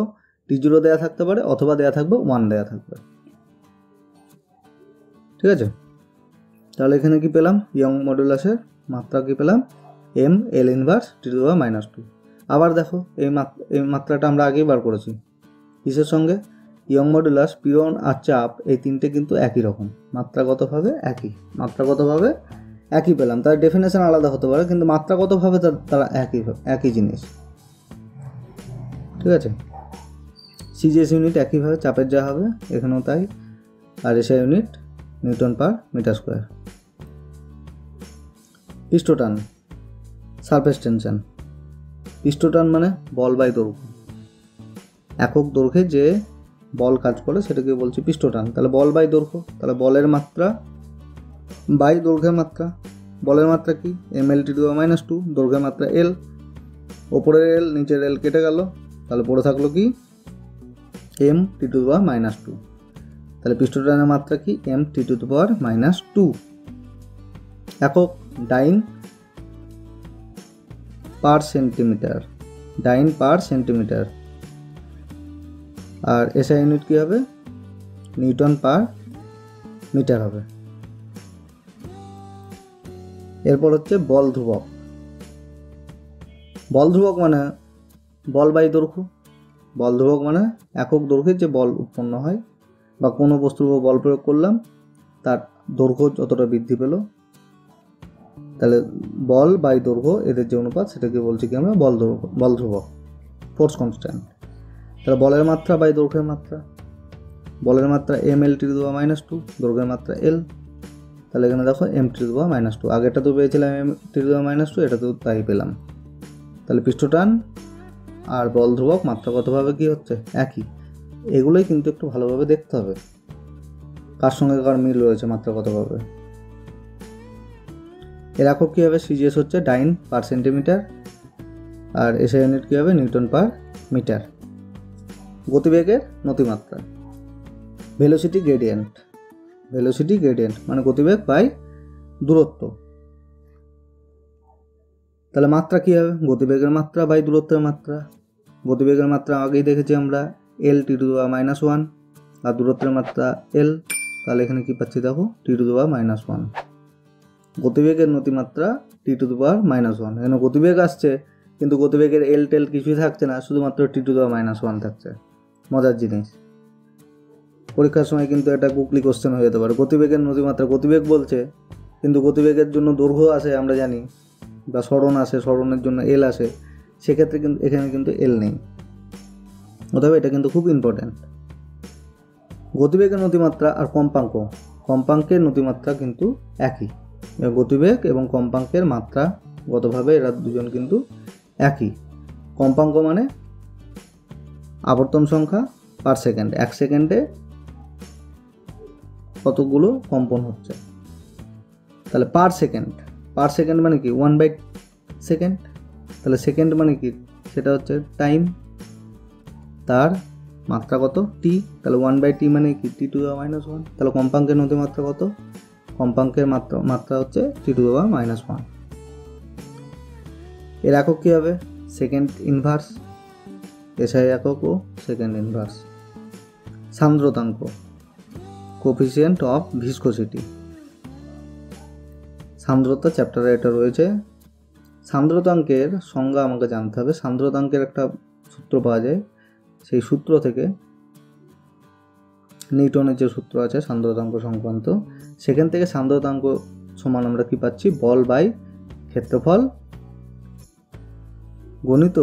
t0 দেওয়া থাকতে পারে, অথবা দেওয়া থাকবে 1 দেওয়া থাকবে। ঠিক আছে, তাহলে এখানে কি পেলাম? ইয়ং মডুলাসের মাত্রা কি পেলাম? ml inverse t⁻²। আবার দেখো এই মাত্রাটা আমরা আগেই বার করেছি। কিসের সঙ্গে? ইয়ং মডুলাস, পীড়ন আর চাপ, এই তিনটে কিন্তু একই রকম, মাত্রাগতভাবে একই পেলাম। তার ডেফিনেশন আলাদা হতে পারে, কিন্তু মাত্রাগতভাবে তারা একই জিনিস। ঠিক আছে, সিজিএস ইউনিট একইভাবে চাপের যা হবে এখানেও তাই। আর এসআই ইউনিট নিউটন পার মিটার স্কোয়ার। পৃষ্ঠটান, সারফেস টেনশন। পৃষ্ঠটান মানে বল বাই দৈর্ঘ্য, একক দৈর্ঘ্যে যে বল কাজ করে সেটাকে বলছি পৃষ্ঠটান। তাহলে বল বাই দৈর্ঘ্য, তাহলে বলের মাত্রা বাই দৈর্ঘ্যের মাত্রা। বলের মাত্রা কি? ml⁻², দৈর্ঘ্যের মাত্রা l, ওপরের l নিচের l কেটে গেল, তাহলে পড়ে থাকলো কি mt²। তাহলে পৃষ্ঠটানের মাত্রা কি mt²। একক ডাইন পার সেন্টিমিটার, ডাইন পার সেন্টিমিটার। আর এসআই ইউনিট কী হবে? নিউটন পার মিটার হবে। এরপর হচ্ছে বল ধ্রুবক। বল ধ্রুবক মানে বল বাই দৈর্ঘ্য। বল ধ্রুবক মানে একক দৈর্ঘ্যের যে বল উৎপন্ন হয় বা কোনো বস্তুর উপর বল প্রয়োগ করলাম তার দৈর্ঘ্য যতটা বৃদ্ধি পেল, তাহলে বল বাই দৈর্ঘ্য এদের যে অনুপাত সেটাকে বলছি কি আমরা বল ধ্রুবক, ফোর্স কনস্ট্যান্ট। তাহলে বলের মাত্রা বাই দৈর্ঘ্যের মাত্রা। বলের মাত্রা ml⁻², দৈর্ঘ্যের মাত্রা l। তাহলে এখানে দেখো m⁻², আগেরটা তো পেয়েছিলাম m⁻², এটা তো তাই পেলাম। তাহলে পৃষ্ঠটান আর বল ধ্রুবক মাত্রাগতভাবে কি হচ্ছে? একই। এগুলোই কিন্তু একটু ভালোভাবে দেখতে হবে কার সঙ্গে কার মিল রয়েছে মাত্রাগতভাবে। এর একক কী হবে? সিজিএস হচ্ছে ডাইন পার সেন্টিমিটার, আর এসআই ইউনিট কী হবে? নিউটন পার মিটার। গতিবেগের নতিমাত্রা, ভেলোসিটি গ্রেডিয়েন্ট। ভেলোসিটি গ্রেডিয়েন্ট মানে গতিবেগ বাই দূরত্ব। তাহলে মাত্রা কী হবে? গতিবেগের মাত্রা বাই দূরত্বের মাত্রা। গতিবেগের মাত্রা আগেই দেখেছি আমরা l⁻⁻1, আর দূরত্বের মাত্রা l। তাহলে এখানে কি পাচ্ছি দেখো t⁻⁻1। গতিবেগের নতিমাত্রা t⁻⁻1। এখানে গতিবেগ আসছে কিন্তু গতিবেগের l টেল কিছুই থাকছে না, শুধুমাত্র t⁻⁻1 থাকছে। মজার জিনিস, পরীক্ষার সময় কিন্তু এটা কুকলি কোশ্চেন হয়ে যেতে পারে। গতিবেগের নতিমাত্রা, গতিবেগ বলছে কিন্তু গতিবেগের জন্য দৈর্ঘ্য আসে আমরা জানি, বা সরণ আসে, সরণের জন্য l আসে, সেক্ষেত্রে কিন্তু এখানে কিন্তু l নেই। অতএব এটা কিন্তু খুব ইম্পর্ট্যান্ট। গতিবেগের নতিমাত্রা আর কম্পাঙ্কের নতিমাত্রা কিন্তু একই। গতিবেগ এবং কম্পাঙ্কের মাত্রাগতভাবে এরা দুজন কিন্তু একই। কম্পাঙ্ক মানে আবর্তন সংখ্যা পার সেকেন্ড, 1 সেকেন্ডে কতগুলো কম্পন হচ্ছে। তাহলে পার সেকেন্ড মানে কি 1/সেকেন্ড। তাহলে সেকেন্ড মানে কি? সেটা হচ্ছে টাইম, তার মাত্রা কত? t। তাহলে 1/t মানে কি? t⁻⁻1। তাহলে কম্পাঙ্কের নতিমাত্রা কত? কম্পাঙ্কের মাত্রা হচ্ছে t⁻⁻1। এর একক কী হবে? Second inverse. এসআই একক ও সেকেন্ড ইনভার্স। সান্দ্রতাঙ্ক, কোফিসিয়েন্ট অফ ভিসকোসিটি। সান্দ্রতা চ্যাপ্টারে এটা রয়েছে। সান্দ্রতাঙ্কের সংজ্ঞা আমাকে জানতে হবে। সান্দ্রতাঙ্কের একটা সূত্র পাওয়া যায়, সেই সূত্র থেকে নিউটনের যে সূত্র আছে সান্দ্রতাঙ্ক সংক্রান্ত, সেখান থেকে সান্দ্রতাঙ্ক সমান আমরা কি পাচ্ছি? বল বাই ক্ষেত্রফল গণিত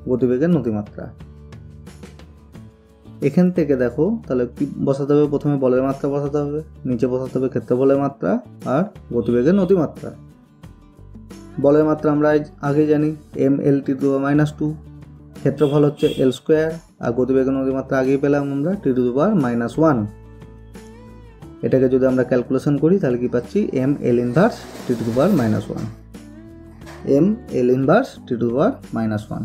গতিবেগের নতিমাত্রা। এখান থেকে দেখো তাহলে কি বসাতে হবে? প্রথমে বলের মাত্রা বসাতে হবে, নিচে বসাতে হবে ক্ষেত্রফলের মাত্রা আর গতিবেগের নতিমাত্রা। বলের মাত্রা আমরা আগে জানি ml⁻², ক্ষেত্রফল হচ্ছে l², আর গতিবেগের নতিমাত্রা আগেই পেলাম আমরা t⁻⁻1। এটাকে যদি আমরা ক্যালকুলেশন করি তাহলে কি পাচ্ছি? ml⁻t⁻⁻1। ml⁻t⁻⁻1।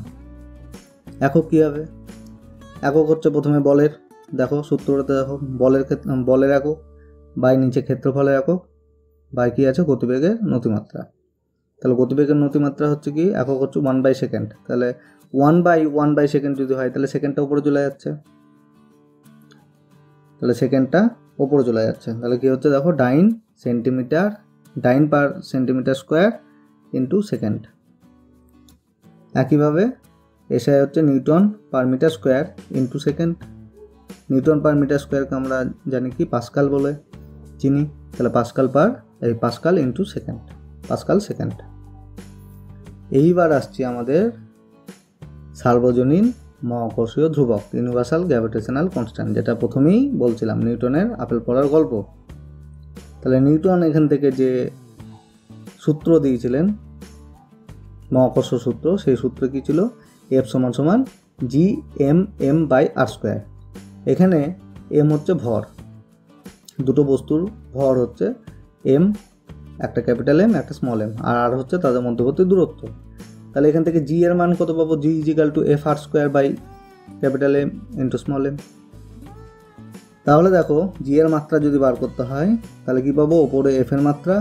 একক কী হবে? একক হচ্ছে প্রথমে বলের, দেখো সূত্রটাতে দেখো বলের একক বাই নিচে ক্ষেত্রফলের একক বাই কি আছে? গতিবেগের নতিমাত্রা। তাহলে গতিবেগের নতিমাত্রা হচ্ছে কি? একক হচ্ছে 1/সেকেন্ড। তাহলে 1/1/সেকেন্ড যদি হয় তাহলে সেকেন্ডটা উপরে চলে যাচ্ছে, তাহলে কি হচ্ছে দেখো? Dyne per centimetre square into second. একইভাবে এসআই হচ্ছে নিউটন পার মিটার স্কোয়ার ইন্টু সেকেন্ড। নিউটন পার মিটার স্কোয়ারকে আমরা জানি কি? পাস্কাল বলে চিনি। তাহলে pascal into second, pascal second. এইবার আসছি আমাদের সার্বজনীন মহাকর্ষীয় ধ্রুবক, ইউনিভার্সাল গ্র্যাভিটেশনাল কনস্ট্যান্ট, যেটা প্রথমেই বলছিলাম নিউটনের আপেল পড়ার গল্প। তাহলে নিউটন এখান থেকে যে সূত্র দিয়েছিলেন মহাকর্ষ সূত্র, সেই সূত্র কী ছিল? এফ সমান সমান G M M by R square. এখানে এম হচ্ছে ভর, দুটো বস্তুর ভর হচ্ছে এম, একটা ক্যাপিটাল এম একটা স্মল এম, আর আর হচ্ছে তাদের মধ্যবর্তী দূরত্ব। তাহলে এখান থেকে জি এর মান কত পাবো? G equal to F R square by capital M into small M. তাহলে দেখো জি এর মাত্রা যদি বার করতে হয় তাহলে কি পাবো? ওপরে এফ এর মাত্রা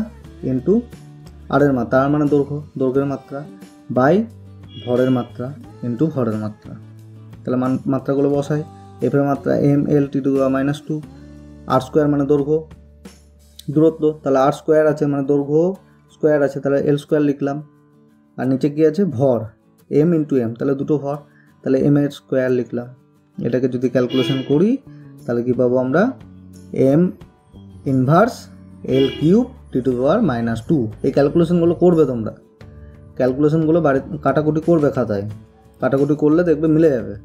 ইন্টু আর এর মাত্রা, আর মানে দৈর্ঘ্যের মাত্রা, বাই ভরের মাত্রা ইন্টু ভরের মাত্রা। তাহলে মাত্রাগুলো বসাই। এফ এর মাত্রা M L T to the power -2, R square মানে দূরত্ব, তাহলে আর স্কোয়ার আছে মানে দৈর্ঘ্য স্কোয়ার আছে, তাহলে এল স্কোয়ার লিখলাম। আর নিচে কি আছে? ভর, এম ইন্টু এম, তাহলে দুটো ভর, তাহলে এম এর স্কোয়ার লিখলাম। এটাকে যদি ক্যালকুলেশন করি তাহলে কি পাবো আমরা? M inverse L cube T to the power -2। এই ক্যালকুলেশনগুলো করবে তোমরা, ক্যালকুলেশনগুলো কাটাকুটি করবে খাতায়, কাটাকুটি করলে দেখবে মিলে যাবে,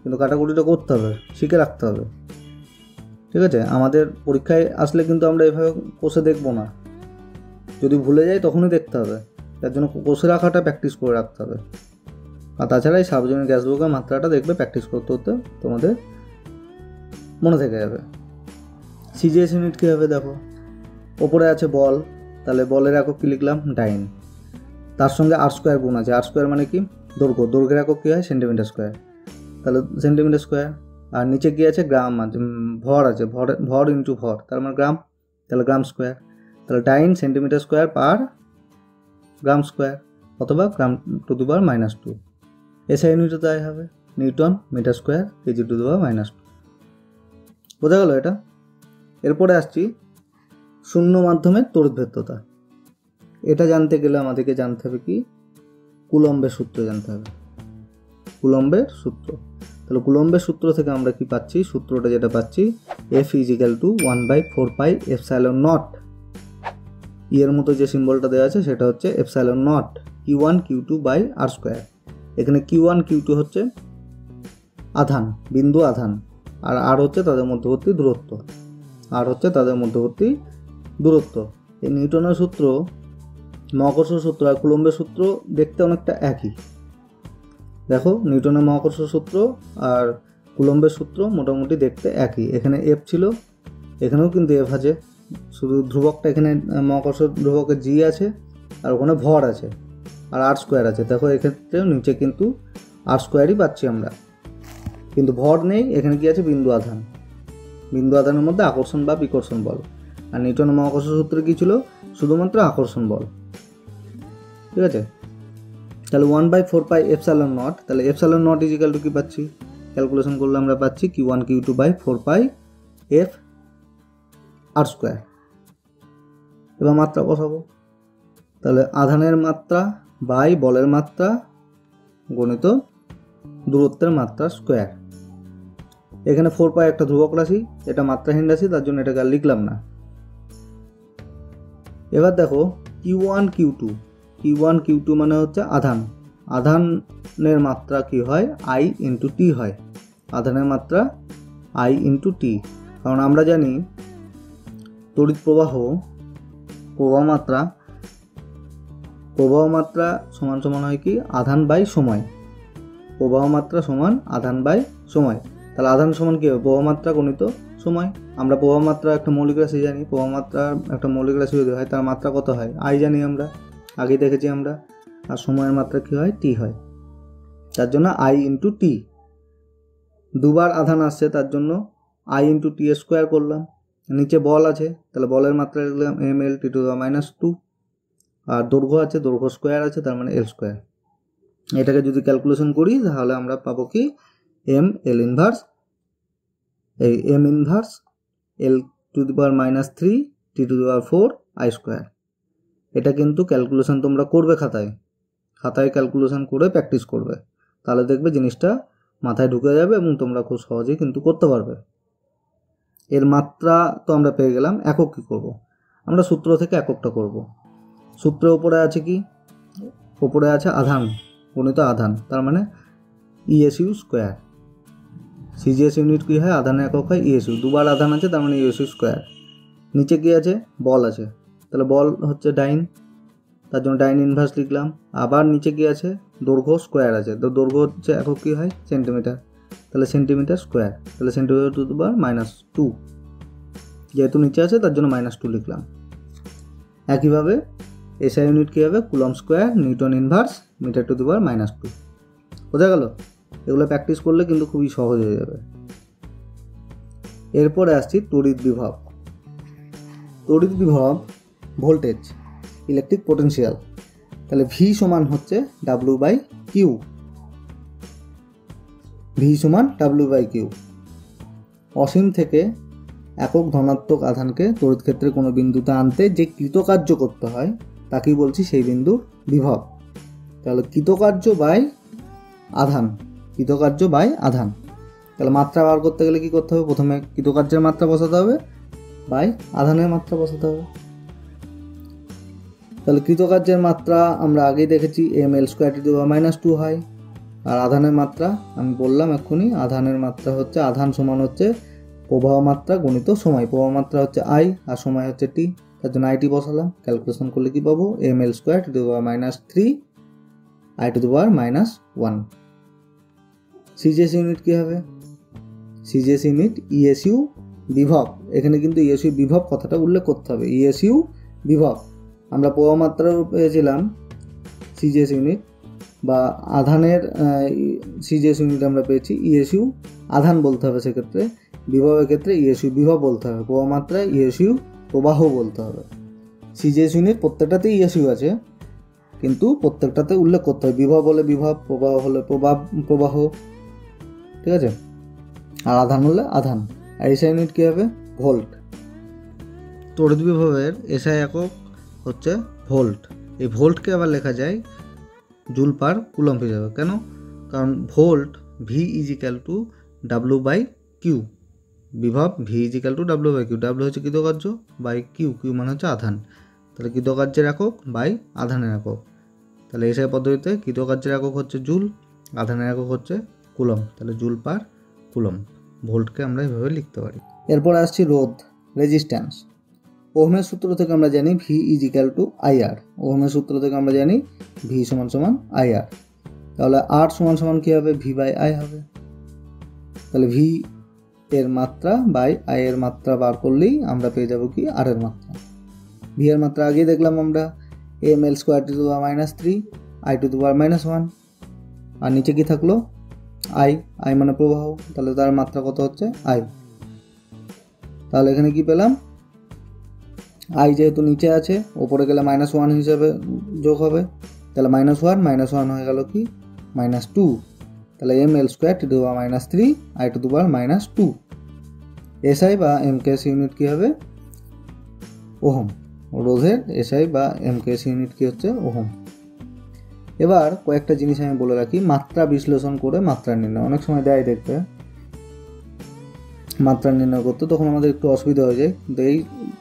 কিন্তু কাটাকুটিটা করতে হবে, শিখে রাখতে হবে, ঠিক আছে? আমাদের পরীক্ষায় আসলে কিন্তু আমরা এভাবে কষে দেখবো না, যদি ভুলে যাই তখনই দেখতে হবে, তার জন্য কষে রাখাটা প্র্যাকটিস করে রাখতে হবে। আর তাছাড়া এই সার্বজনীন গ্যাস যৌগের মাত্রাটা দেখবে প্র্যাকটিস করতে করতে তোমাদের মনে থেকে যাবে। সিজিএস ইউনিট কী হবে দেখো, ওপরে আছে বল, তাহলে বলের একক কী লিখলাম? ডাইন, তার সঙ্গে আর স্কোয়ার গুণ আছে, আর স্কোয়ার মানে কি? দৈর্ঘ্যের একক কী হয়? সেন্টিমিটার স্কোয়ার, তাহলে সেন্টিমিটার স্কোয়ার। আর নিচে কী আছে? গ্রাম আছে, ভর আছে, ভর ইন্টু ভর, তার মানে গ্রাম, তাহলে গ্রাম স্কোয়ার। তাহলে ডাইন সেন্টিমিটার স্কোয়ার পার গ্রাম স্কোয়ার, অথবা গ্রাম টু দি পাওয়ার -2। এসআই ইউনিটে তাই হবে, newton metre square KG to the power -2। বোঝা গেল এটা? এরপরে আসছি শূন্য মাধ্যমের তড়িৎভেদ্যতা। এটা জানতে গেলে আমাদেরকে জানতে হবে কি? কুলম্বের সূত্র জানতে হবে, কুলম্বের সূত্র। তাহলে কুলম্বের সূত্র থেকে আমরা কি পাচ্ছি? সূত্রটা যেটা পাচ্ছি, F equal to 1/4 epsilon naught, এর মতো যে সিম্বলটা দেওয়া আছে সেটা হচ্ছে epsilon naught Q1 Q2 by R square. এখানে Q1 Q2 হচ্ছে আধান, বিন্দু আধান, আর আর হচ্ছে তাদের মধ্যবর্তী দূরত্ব, আর হচ্ছে তাদের মধ্যবর্তী দূরত্ব। এই নিউটনের সূত্র, মহাকর্ষ সূত্র আর কুলম্বের সূত্র দেখতে অনেকটা একই। দেখো নিউটনের মহাকর্ষ সূত্র আর কুলম্বের সূত্র মোটামুটি দেখতে একই। এখানে এফ ছিল, এখানেও কিন্তু এফ আছে, শুধু ধ্রুবকটা এখানে মহাকর্ষ ধ্রুবকের জি আছে, আর ওখানে ভর আছে, আর আর স্কোয়ার আছে। দেখো এক্ষেত্রেও নিচে কিন্তু আর স্কোয়ারই পাচ্ছি আমরা, কিন্তু ভর নেই। এখানে কি আছে? বিন্দু আধান, বিন্দু আধানের মধ্যে আকর্ষণ বা বিকর্ষণ বল। আর নিউটনের মহাকর্ষ সূত্রে কী ছিল? শুধুমাত্র আকর্ষণ বল, ঠিক আছে? তাহলে 1/4 এপসাইলন নট, তাহলে এপসাইলন নট ইজিক্যাল টু কী পাচ্ছি? ক্যালকুলেশন করলে আমরা পাচ্ছি Q1 Q2/4 F R square. এবার মাত্রা বসাবো, তাহলে আধানের মাত্রা বাই বলের মাত্রা গণিত দূরত্বের মাত্রা স্কোয়ার। এখানে 4 একটা ধ্রুবক রাশি, এটা মাত্রাহীন রাশি, তার জন্য এটাকে আর লিখলাম না। এবার দেখো Q1 Q2 মানে হচ্ছে আধান, আধানের মাত্রা কি হয়? I ইন্টু টি হয়, আধানের মাত্রা I ইন্টু টি। কারণ আমরা জানি তড়িৎ প্রবাহ মাত্রা সমান সমান হয় কি? আধান বাই সময়। প্রবাহ মাত্রা সমান আধান বাই সময়, তাহলে আধান সমান কী হবে? প্রবাহ মাত্রা গণিত সময়। আমরা প্রবাহ মাত্রা একটা মৌলিক রাশি জানি, প্রবাহ মাত্রা একটা মৌলিক রাশি যদি হয় তার মাত্রা কত হয়? I জানি, আমরা আগেই দেখেছি আমরা। আর সময়ের মাত্রা কী হয়? টি হয়, তার জন্য I ইন্টু টি। দুবার আধান আসছে তার জন্য I ইন্টু টি স্কোয়ার করলাম। নিচে বল আছে, তাহলে বলের মাত্রা লিখলাম ml T to the power -2, আর দৈর্ঘ্য আছে, দৈর্ঘ্য স্কোয়ার আছে, তার মানে এল স্কোয়ার। এটাকে যদি ক্যালকুলেশন করি তাহলে আমরা পাবো কি? M inverse L to the power -3 T to the power 4 I square. এটা কিন্তু ক্যালকুলেশন তোমরা করবে খাতায় ক্যালকুলেশন করে প্র্যাকটিস করবে, তাহলে দেখবে জিনিসটা মাথায় ঢুকে যাবে এবং তোমরা খুব সহজেই কিন্তু করতে পারবে। এর মাত্রা তো আমরা পেয়ে গেলাম, একক কী করব? আমরা সূত্র থেকে এককটা করব। সূত্রের ওপরে আছে কি? ওপরে আছে আধান, গণিত আধান, তার মানে ইএসইউ স্কোয়ার। সিজিএস ইউনিট কী হয়, আধানের একক হয় ইএসইউ, দুবার আধান আছে তার মানে ইএসইউ স্কোয়ার। নিচে কী আছে, বল আছে, তাহলে বল হচ্ছে ডাইন, তার জন্য ডাইন ইনভার্স লিখলাম। আবার নিচে কী আছে, দৈর্ঘ্য স্কোয়ার আছে, তো দৈর্ঘ্য হচ্ছে একক কী হয়, সেন্টিমিটার, তাহলে সেন্টিমিটার স্কোয়ার, তাহলে সেন্টিমিটার টু দি পাওয়ার -2, যেহেতু নিচে আছে তার জন্য -2 লিখলাম। একইভাবে এসআই ইউনিট কী হবে, coulomb square newton inverse metre to the power -2। বোঝা গেল? এগুলো প্র্যাকটিস করলে কিন্তু খুবই সহজ হয়ে যাবে। এরপরে আসছি তড়িৎ বিভব। তড়িৎ বিভব ভোল্টেজ, ইলেকট্রিক পোটেনশিয়াল, তাহলে ভি সমান হচ্ছে W/Q, ভি সমান W/Q। অসীম থেকে একক ধনাত্মক আধানকে তড়িৎ ক্ষেত্রে কোনো বিন্দুতে আনতে যে কৃতকার্য করতে হয় তাকেই বলছি সেই বিন্দুর বিভব। তাহলে কৃতকার্য বাই আধান, কৃতকার্য বাই আধান। তাহলে মাত্রা বার করতে গেলে কী করতে হবে, প্রথমে কৃতকার্যের মাত্রা বসাতে হবে বাই আধানের মাত্রা বসাতে হবে। তাহলে কৃতকার্যের মাত্রা আমরা আগেই দেখেছি mL²⁻² হয়, আর আধানের মাত্রা আমি বললাম এক্ষুনি, আধানের মাত্রা হচ্ছে, আধান সমান হচ্ছে প্রবাহ মাত্রা গুণিত সময়, প্রবাহ মাত্রা হচ্ছে I আর সময় হচ্ছে T, তার জন্য IT বসালাম। ক্যালকুলেশন করলে কি পাবো, mL²⁻³ I⁻⁻1। সিজিএস ইউনিট কী হবে, সিজিএস ইউনিট ইএসইউ বিভব। এখানে কিন্তু ইএসইউ বিভব কথাটা উল্লেখ করতে হবে, ইএসইউ বিভব। আমরা প্রবাহ মাত্রাও পেয়েছিলাম সিজিএস ইউনিট, বা আধানের সিজিএস ইউনিট আমরা পেয়েছি, ইএসইউ আধান বলতে হবে সেক্ষেত্রে, বিভবের ক্ষেত্রে ইএসইউ বিভব বলতে হবে, প্রবাহ মাত্রায় ইএসইউ প্রবাহ বলতে হবে। সিজিএস ইউনিট প্রত্যেকটাতেই ইএসইউ আছে, কিন্তু প্রত্যেকটাতে উল্লেখ করতে হবে, বিভব হলে বিভব, প্রবাহ হলে প্রবাহ, ঠিক আছে, আর আধান হলে আধান। আর এসআই ইউনিট কী হবে, ভোল্ট। তড়িৎ বিভবের এসআই একক হচ্ছে ভোল্ট। এই ভোল্টকে আবার লেখা যায় জুল পার কুলম্ব হিসাবে। কেন? কারণ ভোল্ট ভি = W/Q, বিভব ভি = W/Q, W হচ্ছে কৃতকার্য বাই কিউ, কিউ মানে হচ্ছে আধান, তাহলে কৃতকার্যের একক বাই আধানের একক। তাহলে এসআই পদ্ধতিতে কৃতকার্যের একক হচ্ছে জুল, আধানের একক হচ্ছে কুলম্ব, তাহলে জুল পার কুলম্ব। ভোল্টকে আমরা এভাবে লিখতে পারি। এরপর আসছি রোধ, রেজিস্ট্যান্স। ওহমের সূত্র থেকে আমরা জানি ভি = IR, ওহমের সূত্র থেকে আমরা জানি ভি = IR, তাহলে আর সমান কী হবে, V/I হবে। তাহলে ভি এর মাত্রা বাই আই এর মাত্রা বার করলেই আমরা পেয়ে যাব কি, আর এর মাত্রা। ভি এর মাত্রা আগেই দেখলাম আমরা, mL²⁻³ I⁻⁻1, আর নিচে কি থাকলো, I মানে প্রবাহ, তাহলে তার মাত্রা কত হচ্ছে I। তাহলে এখানে কি পেলাম, I যেহেতু নিচে আছে, ওপরে গেলে -1 হিসাবে যোগ হবে, তাহলে -1 হয়ে গেল কি -2, তাহলে mL²⁻³ I⁻²। এসআই বা এমকেএস ইউনিট কী হবে, ওহম। রোধের এসআই বা এমকেএস ইউনিট কী হচ্ছে, ওহম। এবার কয়েকটা জিনিস আমি বলে রাখি, মাত্রা বিশ্লেষণ করে মাত্রা নির্ণয়। অনেক সময় দেয় দেখতে মাত্রা নির্ণয় করতে, তখন আমাদের একটু অসুবিধা হয়ে যায়, কিন্তু এই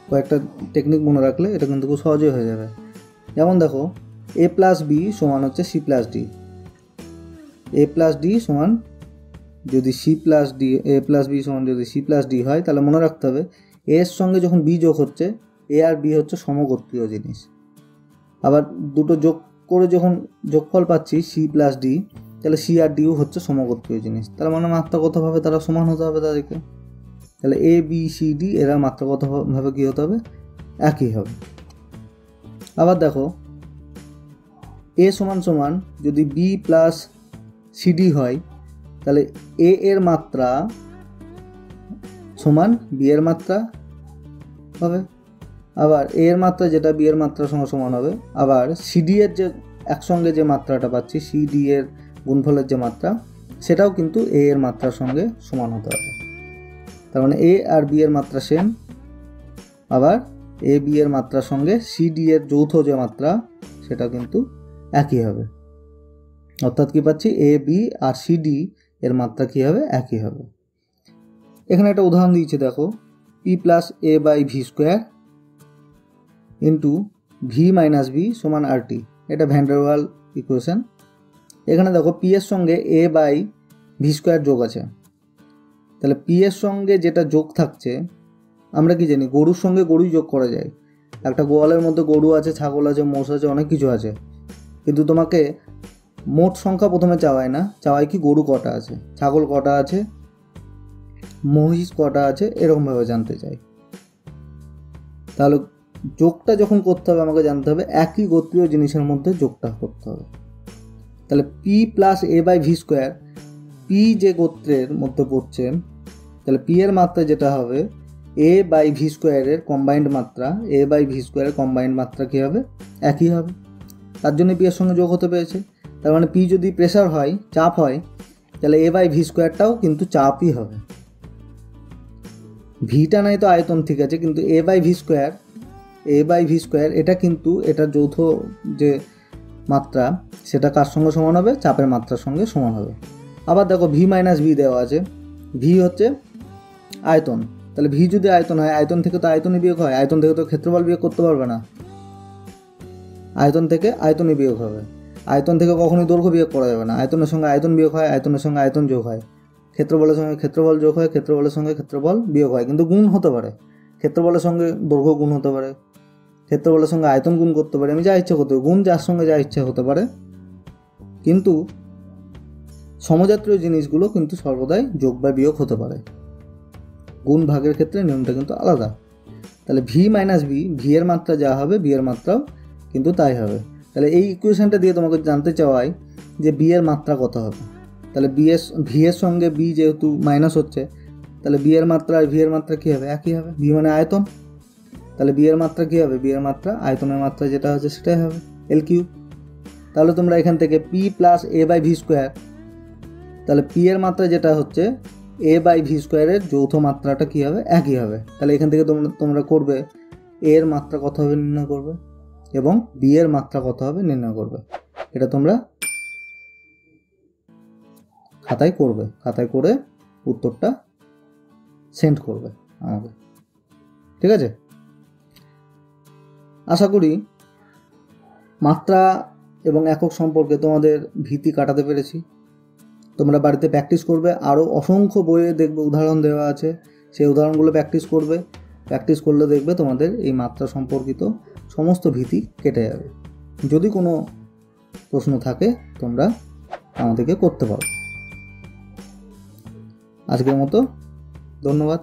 কয়েকটা টেকনিক মনে রাখলে এটা কিন্তু খুব সহজেই হয়ে যাবে। যেমন দেখো, A+B সমান হচ্ছে C+D, A+D সমান যদি C+D, A+B সমান যদি C+D হয়, তাহলে মনে রাখতে হবে এর সঙ্গে যখন B যোগ হচ্ছে, A আর B হচ্ছে সমগোত্রীয় জিনিস। আবার দুটো যোগ করে যখন যোগফল পাচ্ছি C+D, তাহলে C আর Dও হচ্ছে সমগোত্রীয় জিনিস, তার মানে মাত্রাগতভাবে তারা সমান হতে হবে তাদেরকে। তাহলে ABCD এরা মাত্রাগতভাবে কী হতে হবে, একই হবে। আবার দেখো, A সমান যদি B+CD হয়, তাহলে A এর মাত্রা সমান B এর মাত্রা হবে, আবার A এর মাত্রা যেটা B এর মাত্রা সমান হবে, আবার CD এর যে একসঙ্গে যে মাত্রাটা পাচ্ছি, CD এর গুণফলের যে মাত্রা, সেটাও কিন্তু A এর মাত্রার সঙ্গে সমান হতে হবে। তার মানে A আর B এর মাত্রা সেম, আবার A B এর মাত্রার সঙ্গে CD এর যৌথ যে মাত্রা সেটা কিন্তু একই হবে। অর্থাৎ কি পাচ্ছি, A B আর CD এর মাত্রা কী হবে, একই হবে। এখানে একটা উদাহরণ দিয়েছে দেখো, P+A/V² ইন্টু V-B সমান RT, এটা ভ্যান ডার ওয়াল ইকুয়েশন। এখানে দেখো P এর সঙ্গে A/V ভি স্কোয়ার যোগ আছে। তাহলে পি এর সঙ্গে যেটা যোগ থাকছে, আমরা কি জানি গরুর সঙ্গে গরুই যোগ করা যায়। একটা গোয়ালের মধ্যে গরু আছে, ছাগল আছে, মোষ আছে, অনেক কিছু আছে, কিন্তু তোমাকে মোট সংখ্যা প্রথমে চাওয়ায় না, চাওয়ায় কি গরু কটা আছে, ছাগল কটা আছে, মহিষ কটা আছে, এরকমভাবে জানতে চাই। তাহলে যোগটা যখন করতে হবে আমাকে জানতে হবে একই গোত্রীয় জিনিসের মধ্যে যোগটা করতে হবে। তাহলে P plus A by V square, P যে গোত্রের মধ্যে পড়ছে, তাহলে পি এর মাত্রা যেটা হবে এ বাই ভি স্কোয়ারের কম্বাইন্ড মাত্রা, এ বাই ভি স্কোয়ারের কম্বাইন্ড মাত্রা কী হবে, একই হবে। তার জন্য পি এর সঙ্গে যোগ হতে পেরেছে। তার মানে পি যদি প্রেশার হয়, চাপ হয়, তাহলে এ বাই ভি স্কোয়ারটাও কিন্তু চাপই হবে। ভিটা নাই তো আয়তন ঠিক আছে, কিন্তু এ বাই ভি স্কোয়ার এটা কিন্তু এটার যৌথ যে মাত্রা সেটা কার সঙ্গে সমান হবে, চাপের মাত্রার সঙ্গে সমান হবে। আবার দেখো ভি মাইনাস ভি দেওয়া আছে, ভি হচ্ছে আয়তন, তাহলে ভি যদি আয়তন হয়, আয়তন থেকে তো আয়তনই বিয়োগ হয়, আয়তন থেকে তো ক্ষেত্রফল বিয়োগ করতে পারবে না, আয়তন থেকে আয়তনই বিয়োগ হবে। আয়তন থেকে কখনোই দৈর্ঘ্য বিয়োগ করা যাবে না, আয়তনের সঙ্গে আয়তন বিয়োগ হয়, আয়তনের সঙ্গে আয়তন যোগ হয়, ক্ষেত্রফলের সঙ্গে ক্ষেত্রফল যোগ হয়, ক্ষেত্রফলের সঙ্গে ক্ষেত্রফল বিয়োগ হয়, কিন্তু গুণ হতে পারে, ক্ষেত্রফলের সঙ্গে দৈর্ঘ্য গুণ হতে পারে, ক্ষেত্রফলের সঙ্গে আয়তন গুণ করতে পারে, আমি যা ইচ্ছা করতে পারি, গুণ যার সঙ্গে যা ইচ্ছা হতে পারে, কিন্তু সমজাতীয় জিনিসগুলো কিন্তু সর্বদাই যোগ বা বিয়োগ হতে পারে। গুণ ভাগের ক্ষেত্রে নিয়মটা কিন্তু আলাদা। তাহলে ভি মাইনাস ভি, ভি এর মাত্রা যা হবে বি এর মাত্রাও কিন্তু তাই হবে। তাহলে এই ইকুয়েশনটা দিয়ে তোমাকে জানতে চাওয়াই যে বি এর মাত্রা কত হবে। তাহলে ভি এর সঙ্গে বি যেহেতু মাইনাস হচ্ছে, তাহলে বি এর মাত্রা আর ভি এর মাত্রা কী হবে, একই হবে। ভি মানে আয়তন, তাহলে বি এর মাত্রা কী হবে, বি এর মাত্রা আয়তনের মাত্রা যেটা হচ্ছে সেটাই হবে, এল কিউব। তাহলে তোমরা এখান থেকে P plus A by V square, তাহলে পি এর মাত্রা যেটা হচ্ছে এ বাই ভি স্কোয়ারের যৌথ মাত্রাটা কী হবে, একই হবে। তাহলে এখান থেকে তোমরা করবে এ এর মাত্রা কত হবে নির্ণয় করবে, এবং বি এর মাত্রা কত হবে নির্ণয় করবে। এটা তোমরা খাতায় করবে, খাতায় করে উত্তরটা সেন্ড করবে আমাকে, ঠিক আছে? আশা করি মাত্রা এবং একক সম্পর্কে তোমাদের ভীতি কাটাতে পেরেছি। তোমরা বাড়িতে প্র্যাকটিস করবে, আরও অসংখ্য বইয়ে দেখবে উদাহরণ দেওয়া আছে, সেই উদাহরণগুলো প্র্যাকটিস করবে। প্র্যাকটিস করলে দেখবে তোমাদের এই মাত্রা সম্পর্কিত সমস্ত ভীতি কেটে যাবে। যদি কোনো প্রশ্ন থাকে তোমরা আমাদেরকে করতে পারো। আজকের মতো ধন্যবাদ।